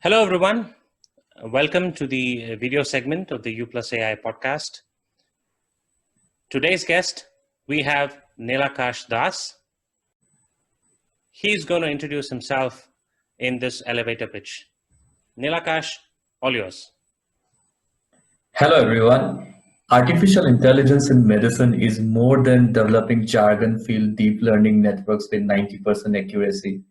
Hello, everyone. Welcome to the video segment of the U Plus AI podcast. Today's guest, we have Nilakash Das. He's going to introduce himself in this elevator pitch. Nilakash, all yours. Hello, everyone. Artificial intelligence in medicine is more than developing jargon-filled deep learning networks with 90% accuracy.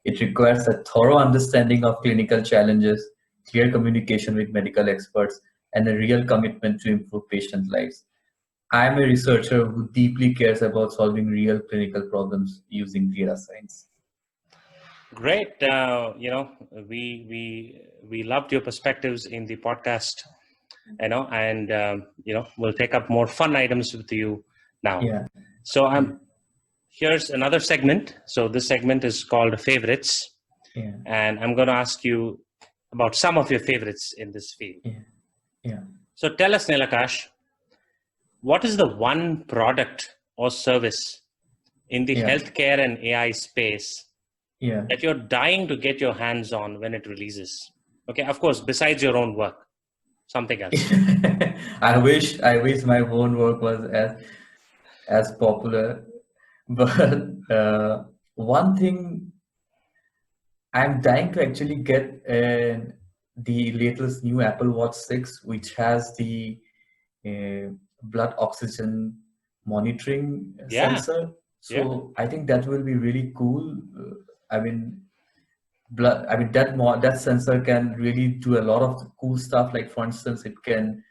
It requires a thorough understanding of clinical challenges, clear communication with medical experts, and a real commitment to improve patient lives. I am a researcher who deeply cares about solving real clinical problems using data science. Great. We loved your perspectives in the podcast, and we'll take up more fun items with you now. Yeah. So here's another segment. So this segment is called Favorites. Yeah. And I'm going to ask you about some of your favorites in this field. Yeah. So tell us, Nilakash, what is the one product or service in the healthcare and AI space that you're dying to get your hands on when it releases? Okay, of course, besides your own work, something else. I wish my own work was as popular, but one thing I'm dying to actually get the latest new Apple Watch 6, which has the blood oxygen monitoring sensor. So I think that will be really cool. That sensor can really do a lot of cool stuff. Like, for instance, it can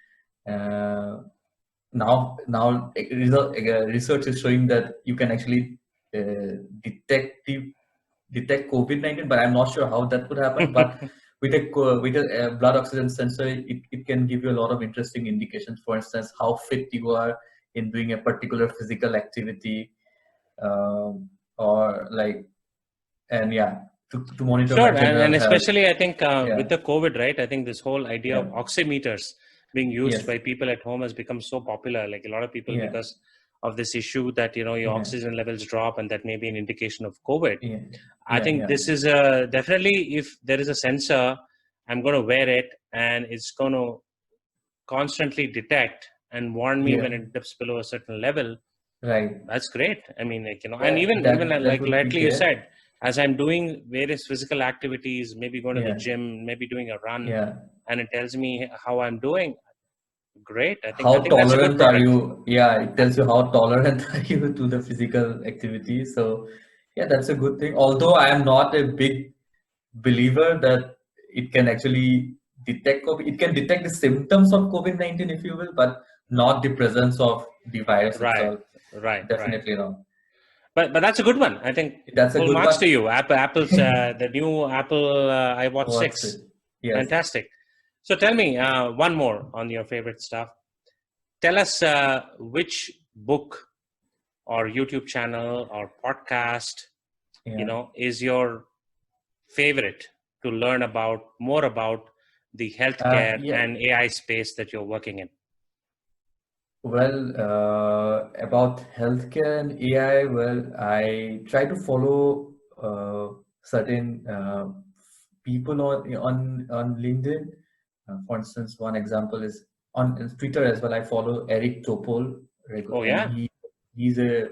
now research is showing that you can actually detect COVID-19, but I'm not sure how that would happen. But with a blood oxygen sensor, it can give you a lot of interesting indications. For instance, how fit you are in doing a particular physical activity, to monitor Sure, my general and health. especially I think with the COVID, right? I think this whole idea of oximeters being used by people at home has become so popular. Like a lot of people, because of this issue that your oxygen levels drop, and that may be an indication of COVID. I think this is definitely, if there is a sensor, I'm going to wear it, and it's going to constantly detect and warn me when it dips below a certain level. Right. That's great. I mean, and even like rightly you said, as I'm doing various physical activities, maybe going to the gym, maybe doing a run, and it tells me how I'm doing. Great. I think that's a good are you? Yeah, it tells you how tolerant are you to the physical activity. So yeah, that's a good thing. Although I am not a big believer that it can actually detect COVID. It can detect the symptoms of COVID-19, if you will, but not the presence of the virus itself. Right. Definitely not. But that's a good one. I think that's full a good marks one. to you. Apple's the new Apple iWatch 6. Yes. Fantastic. So tell me one more on your favorite stuff. Tell us which book or YouTube channel or podcast, is your favorite to learn more about the healthcare and AI space that you're working in. Well, about healthcare and AI, I try to follow certain people on LinkedIn. For instance, one example is on Twitter as well. I follow Eric Topol. Oh yeah, he's a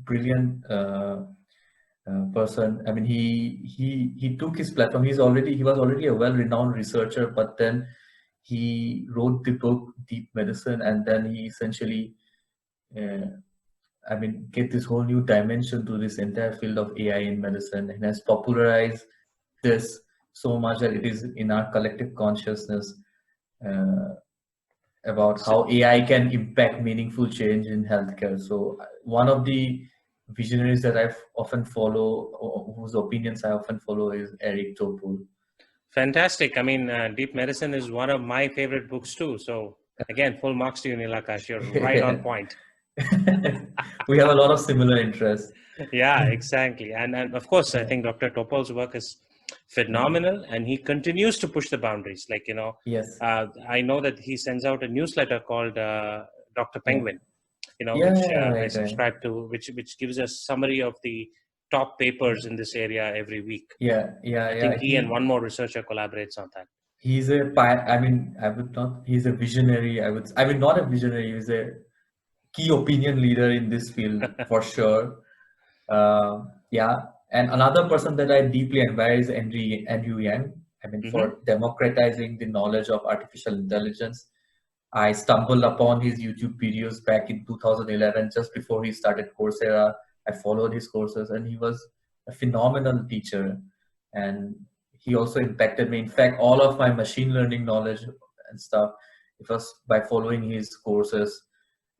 brilliant person. I mean, he took his platform. He was already a well-renowned researcher, but then he wrote the book Deep Medicine, and then he essentially get this whole new dimension to this entire field of AI in medicine, and has popularized this so much that it is in our collective consciousness about how AI can impact meaningful change in healthcare. So one of the visionaries that I often follow, or whose opinions I often follow, is Eric Topol. Fantastic. I mean, Deep Medicine is one of my favorite books too. So again, full marks to you, Nilakash. You're right on point. We have a lot of similar interests. Yeah, exactly. And of course, I think Dr. Topol's work is phenomenal, and he continues to push the boundaries. Like, yes. I know that he sends out a newsletter called Dr. Penguin, which I subscribe to, which gives a summary of the top papers in this area every week. I think he and one more researcher collaborates on that. He's he's a visionary. Not a visionary. He's a key opinion leader in this field for sure. And another person that I deeply admire is Andrew Yang. For democratizing the knowledge of artificial intelligence. I stumbled upon his YouTube videos back in 2011, just before he started Coursera. I followed his courses, and he was a phenomenal teacher. And he also impacted me. In fact, all of my machine learning knowledge and stuff, it was by following his courses.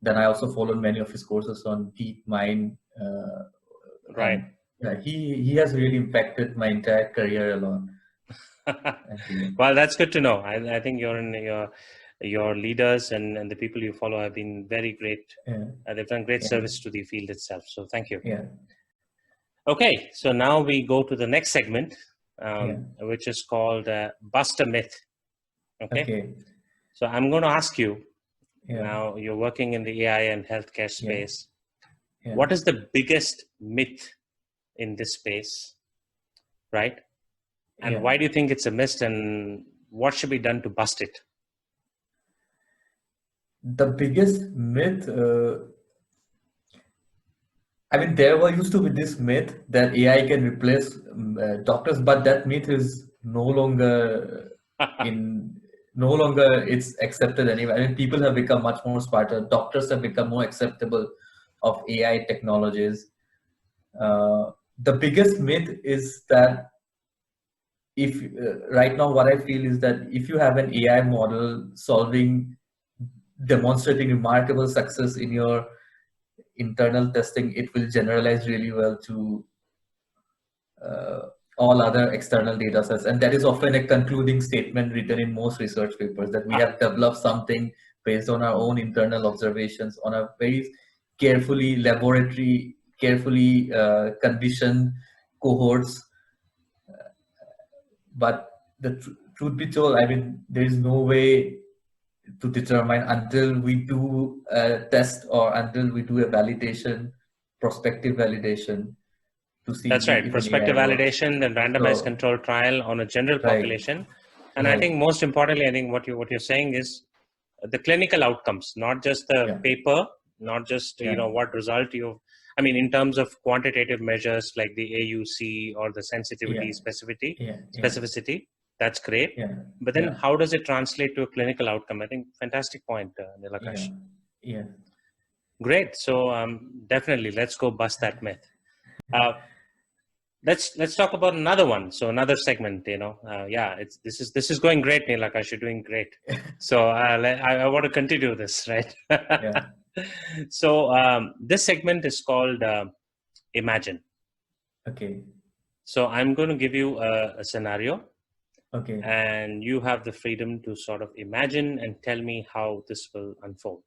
Then I also followed many of his courses on DeepMind. Right. He has really impacted my entire career a lot. Well, that's good to know. I think your leaders and the people you follow have been very great. They've done great service to the field itself. So thank you. Okay, so now we go to the next segment, which is called Bust a Myth. Okay. So I'm going to ask you, now you're working in the AI and healthcare space. What is the biggest myth in this space, right? And why do you think it's a myth, and what should be done to bust it? The biggest myth, there used to be this myth that AI can replace doctors, but that myth is no longer it's accepted anyway. People have become much more smarter. Doctors have become more acceptable of AI technologies. The biggest myth is that right now what I feel is that if you have an AI model demonstrating remarkable success in your internal testing, it will generalize really well to all other external data sets. And that is often a concluding statement written in most research papers, that we have developed something based on our own internal observations on a very carefully conditioned cohorts. But the truth be told, there is no way to determine until we do a test or until we do a prospective validation to see. That's right, prospective validation, then randomized control trial on a general population. And I think most importantly, I think what you're saying is the clinical outcomes, not just the paper, not just what result in terms of quantitative measures like the AUC or the sensitivity, specificity, that's great. But then how does it translate to a clinical outcome? I think fantastic point, Nilakash. Great. So definitely, let's go bust that myth. Let's talk about another one. So another segment, this is going great, Nilakash. You're doing great. So I want to continue this, right? So this segment is called Imagine. Okay. So I'm going to give you a scenario. Okay. And you have the freedom to sort of imagine and tell me how this will unfold,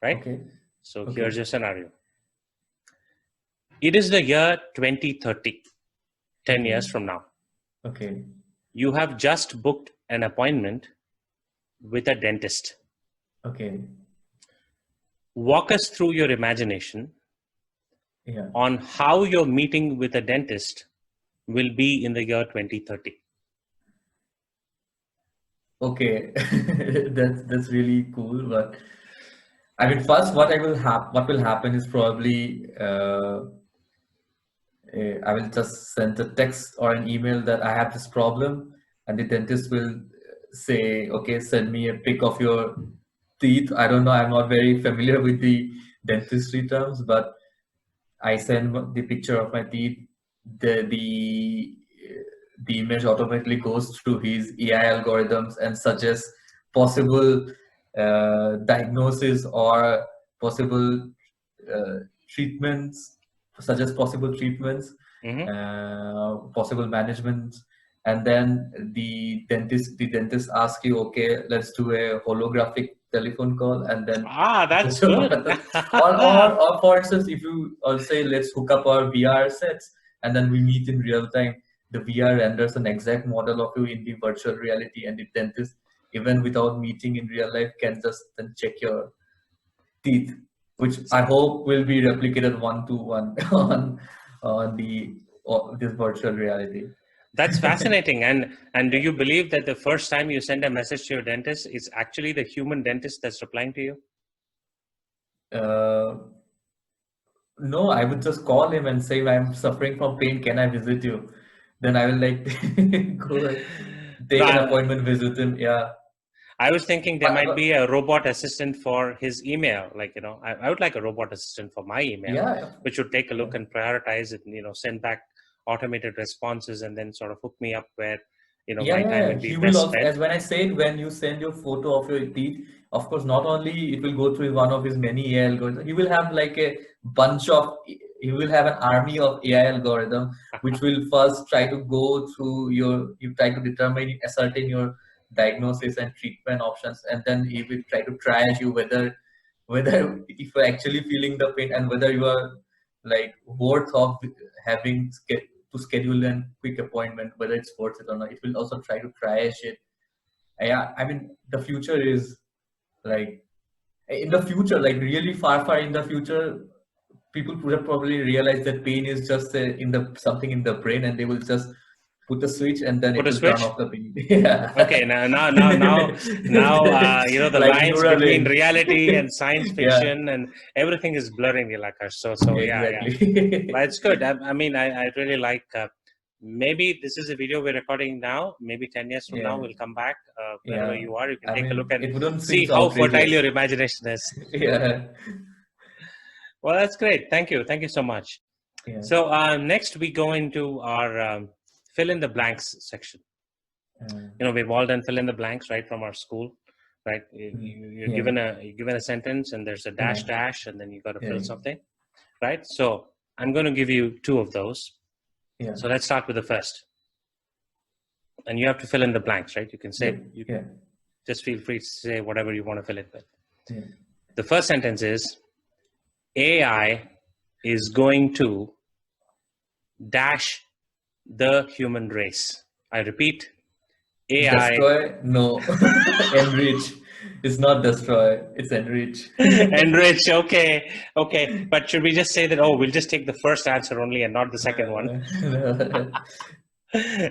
right? Okay. So here's your scenario. It is the year 2030, 10 years from now. Okay. You have just booked an appointment with a dentist. Okay. Walk us through your imagination on how your meeting with a dentist will be in the year 2030. Okay, that's really cool. But first, what will happen is probably I will just send a text or an email that I have this problem, and the dentist will say, okay, send me a pic of your teeth. I don't know, I'm not very familiar with the dentistry terms, but I send the picture of my teeth. The image automatically goes through his AI algorithms and suggests possible diagnosis or possible treatments, possible management. And then the dentist asks you, okay, let's do a holographic telephone call, and then that's good. or for instance, if you say let's hook up our VR sets and then we meet in real time, the VR renders an exact model of you in the virtual reality, and the dentist, even without meeting in real life, can just then check your teeth, which I hope will be replicated 1-to-1 on this virtual reality. That's fascinating. And do you believe that the first time you send a message to your dentist, it's actually the human dentist that's replying to you? No, I would just call him and say, I'm suffering from pain. Can I visit you? Then I will like go and take an appointment, visit him. Yeah. I was thinking there might be a robot assistant for his email. Like, I would like a robot assistant for my email, which would take a look and prioritize it and, send back automated responses and then sort of hook me up where, my time would be he best will also, spent. as when I said, when you send your photo of your teeth, of course, not only it will go through one of his many AI algorithms, he will have like he will have an army of AI algorithm, which will first try to go through you try to determine, ascertain your diagnosis and treatment options, and then he will try to triage you whether if you're actually feeling the pain and whether you are like worth of having to schedule a quick appointment, whether it's worth it or not. It will also try to triage it. Yeah, I mean, the future is like, in the future, like really far in the future, people would have probably realized that pain is just something in the brain, and they will just put a switch and then it will turn off the pain. Yeah. Okay, now, the like lines between reality and science fiction and everything is blurring, Nilakash. So exactly. But it's good. I mean, I really like. Maybe this is a video we're recording now. Maybe 10 years from now, we'll come back wherever you are. You can take a look and see how fertile your imagination is. Yeah. Well, that's great. Thank you so much. Yeah. So next we go into our fill in the blanks section. We've all done fill in the blanks, right, from our school, right? You're given a sentence and there's a dash and then you got to fill something, right? So I'm going to give you 2 of those. Yeah. So let's start with the first. And you have to fill in the blanks, right? You can say, just feel free to say whatever you want to fill it with. Yeah. The first sentence is, AI is going to dash the human race. I repeat, AI. Destroy? No. Enrich. It's not destroy, it's enrich. Enrich, okay. But should we just say that, we'll just take the first answer only and not the second one?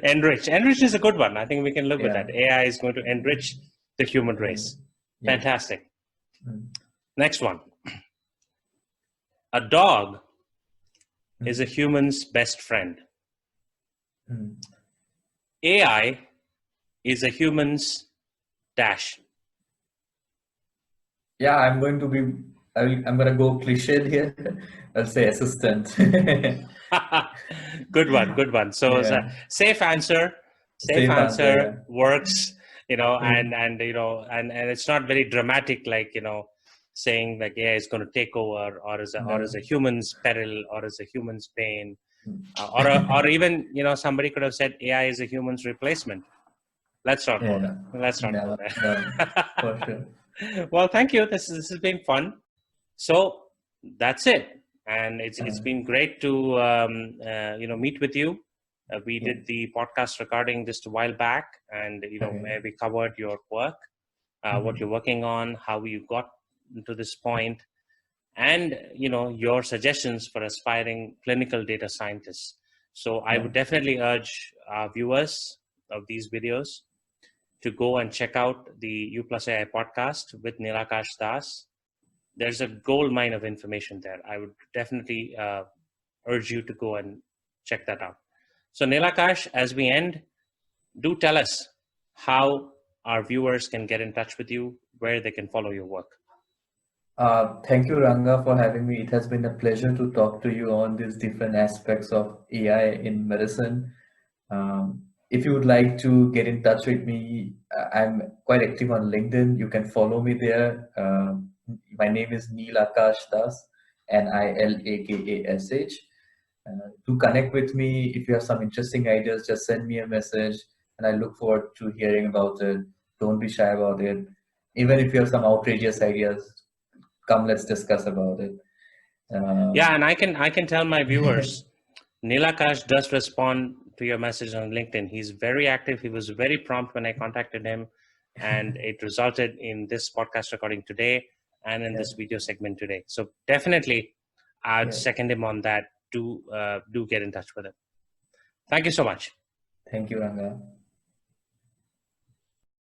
Enrich. Enrich is a good one. I think we can live with that. AI is going to enrich the human race. Fantastic. Next one. A dog is a human's best friend. AI is a human's dash. Yeah, I'm going to go cliched here. I'll say assistant. Good one. So it's a safe answer. Safe answer works, and it's not very dramatic, like, saying like AI is going to take over, or is a human's peril, or is a human's pain, or even somebody could have said AI is a human's replacement. Let's not go there. Let's not go there. For sure. Well, thank you. This has been fun. So that's it, and it's been great to meet with you. We did the podcast recording just a while back, and we covered your work, what you're working on, how you got to this point, and your suggestions for aspiring clinical data scientists. So I would definitely urge our viewers of these videos to go and check out the U Plus AI podcast with Nilakash Das. There's a gold mine of information there. I would definitely urge you to go and check that out. So Nilakash, as we end, do tell us how our viewers can get in touch with you, where they can follow your work. Thank you, Ranga, for having me. It has been a pleasure to talk to you on these different aspects of AI in medicine. If you would like to get in touch with me, I'm quite active on LinkedIn. You can follow me there. My name is Nilakash Das, Nilakash. To connect with me, if you have some interesting ideas, just send me a message, and I look forward to hearing about it. Don't be shy about it. Even if you have some outrageous ideas, come, let's discuss about it. And I can tell my viewers, Nilakash does respond to your message on LinkedIn. He's very active. He was very prompt when I contacted him, and it resulted in this podcast recording today and in this video segment today. So definitely I'd second him on that. do get in touch with him. Thank you so much. Thank you, Ranga.